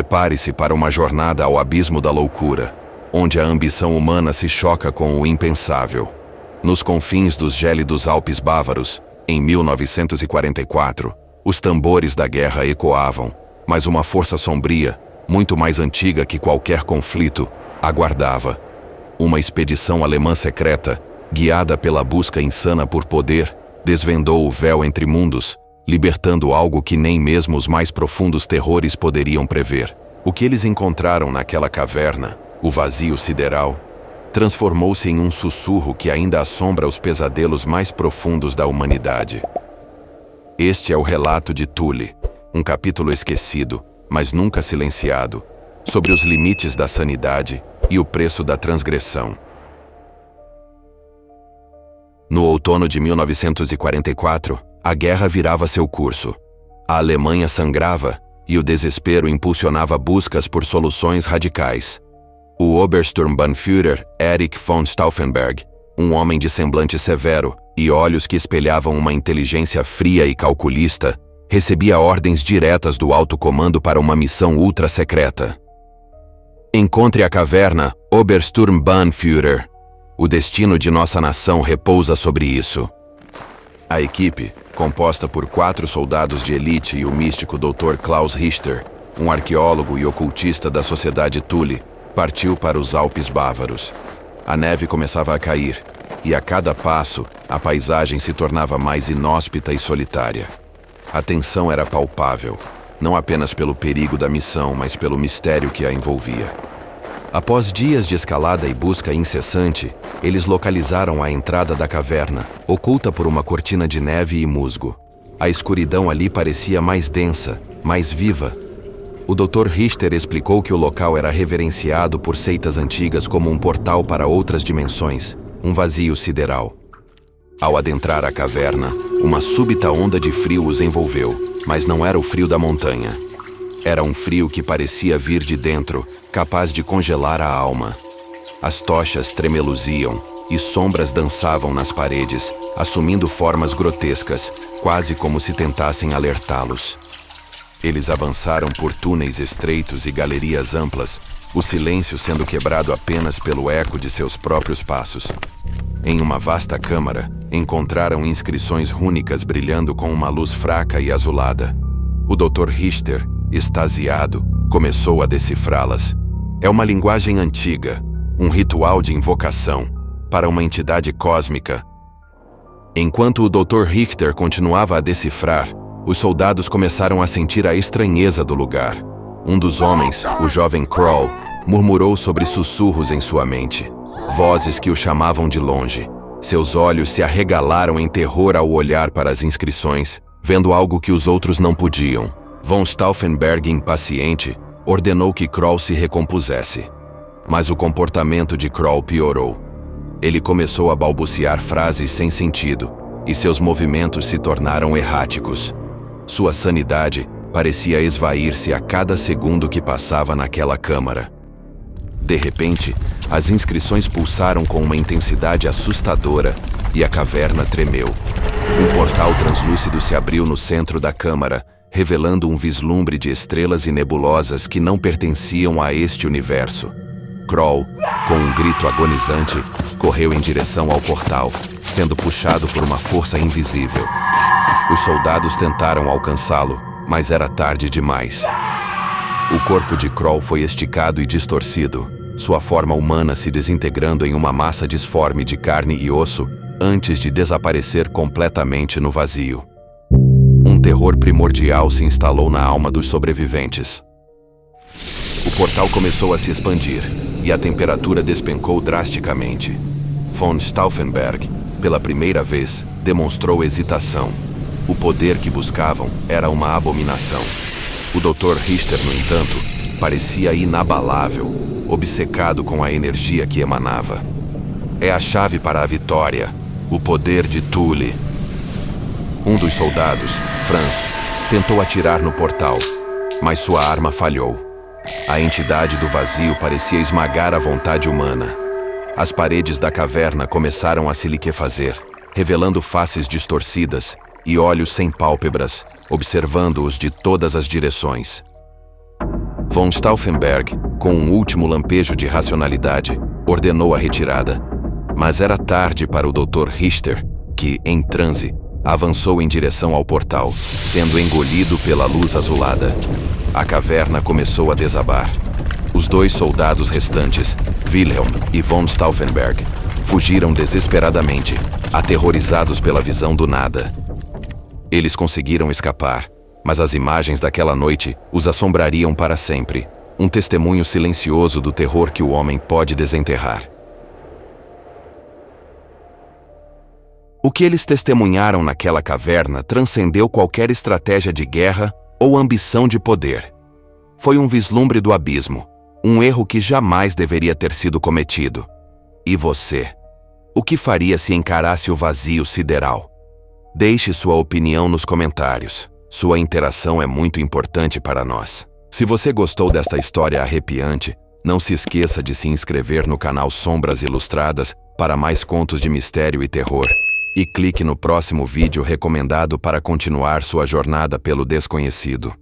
Prepare-se para uma jornada ao abismo da loucura, onde a ambição humana se choca com o impensável. Nos confins dos gélidos Alpes bávaros, em 1944, os tambores da guerra ecoavam, mas uma força sombria, muito mais antiga que qualquer conflito, aguardava. Uma expedição alemã secreta, guiada pela busca insana por poder, desvendou o véu entre mundos, libertando algo que nem mesmo os mais profundos terrores poderiam prever. O que eles encontraram naquela caverna, o vazio sideral, transformou-se em um sussurro que ainda assombra os pesadelos mais profundos da humanidade. Este é o relato de Thule, um capítulo esquecido, mas nunca silenciado, sobre os limites da sanidade e o preço da transgressão. No outono de 1944, a guerra virava seu curso. A Alemanha sangrava e o desespero impulsionava buscas por soluções radicais. O Obersturmbannführer Erich von Stauffenberg, um homem de semblante severo e olhos que espelhavam uma inteligência fria e calculista, recebia ordens diretas do alto comando para uma missão ultra-secreta. Encontre a caverna, Obersturmbannführer. O destino de nossa nação repousa sobre isso. A equipe, composta por 4 soldados de elite e o místico Dr. Klaus Richter, um arqueólogo e ocultista da Sociedade Thule, partiu para os Alpes bávaros. A neve começava a cair, e a cada passo, a paisagem se tornava mais inóspita e solitária. A tensão era palpável, não apenas pelo perigo da missão, mas pelo mistério que a envolvia. Após dias de escalada e busca incessante, eles localizaram a entrada da caverna, oculta por uma cortina de neve e musgo. A escuridão ali parecia mais densa, mais viva. O Dr. Richter explicou que o local era reverenciado por seitas antigas como um portal para outras dimensões, um vazio sideral. Ao adentrar a caverna, uma súbita onda de frio os envolveu, mas não era o frio da montanha. Era um frio que parecia vir de dentro, capaz de congelar a alma. As tochas tremeluziam e sombras dançavam nas paredes, assumindo formas grotescas, quase como se tentassem alertá-los. Eles avançaram por túneis estreitos e galerias amplas, o silêncio sendo quebrado apenas pelo eco de seus próprios passos. Em uma vasta câmara, encontraram inscrições rúnicas brilhando com uma luz fraca e azulada. O Dr. Richter, extasiado, começou a decifrá-las. É uma linguagem antiga, um ritual de invocação, para uma entidade cósmica. Enquanto o Dr. Richter continuava a decifrar, os soldados começaram a sentir a estranheza do lugar. Um dos homens, o jovem Kroll, murmurou sobre sussurros em sua mente. Vozes que o chamavam de longe. Seus olhos se arregalaram em terror ao olhar para as inscrições, vendo algo que os outros não podiam. Von Stauffenberg, impaciente, ordenou que Kroll se recompusesse. Mas o comportamento de Kroll piorou. Ele começou a balbuciar frases sem sentido, e seus movimentos se tornaram erráticos. Sua sanidade parecia esvair-se a cada segundo que passava naquela câmara. De repente, as inscrições pulsaram com uma intensidade assustadora e a caverna tremeu. Um portal translúcido se abriu no centro da câmara, revelando um vislumbre de estrelas e nebulosas que não pertenciam a este universo. Kroll, com um grito agonizante, correu em direção ao portal, sendo puxado por uma força invisível. Os soldados tentaram alcançá-lo, mas era tarde demais. O corpo de Kroll foi esticado e distorcido, sua forma humana se desintegrando em uma massa disforme de carne e osso, antes de desaparecer completamente no vazio. Um terror primordial se instalou na alma dos sobreviventes. O portal começou a se expandir, e a temperatura despencou drasticamente. Von Stauffenberg, pela primeira vez, demonstrou hesitação. O poder que buscavam era uma abominação. O Dr. Richter, no entanto, parecia inabalável, obcecado com a energia que emanava. É a chave para a vitória, o poder de Thule. Um dos soldados, Franz, tentou atirar no portal, mas sua arma falhou. A entidade do vazio parecia esmagar a vontade humana. As paredes da caverna começaram a se liquefazer, revelando faces distorcidas e olhos sem pálpebras, observando-os de todas as direções. Von Stauffenberg, com um último lampejo de racionalidade, ordenou a retirada. Mas era tarde para o Dr. Richter, que, em transe, avançou em direção ao portal, sendo engolido pela luz azulada. A caverna começou a desabar. Os 2 soldados restantes, Wilhelm e von Stauffenberg, fugiram desesperadamente, aterrorizados pela visão do nada. Eles conseguiram escapar, mas as imagens daquela noite os assombrariam para sempre, um testemunho silencioso do terror que o homem pode desenterrar. O que eles testemunharam naquela caverna transcendeu qualquer estratégia de guerra ou ambição de poder. Foi um vislumbre do abismo, um erro que jamais deveria ter sido cometido. E você? O que faria se encarasse o vazio sideral? Deixe sua opinião nos comentários. Sua interação é muito importante para nós. Se você gostou desta história arrepiante, não se esqueça de se inscrever no canal Sombras Ilustradas para mais contos de mistério e terror. E clique no próximo vídeo recomendado para continuar sua jornada pelo desconhecido.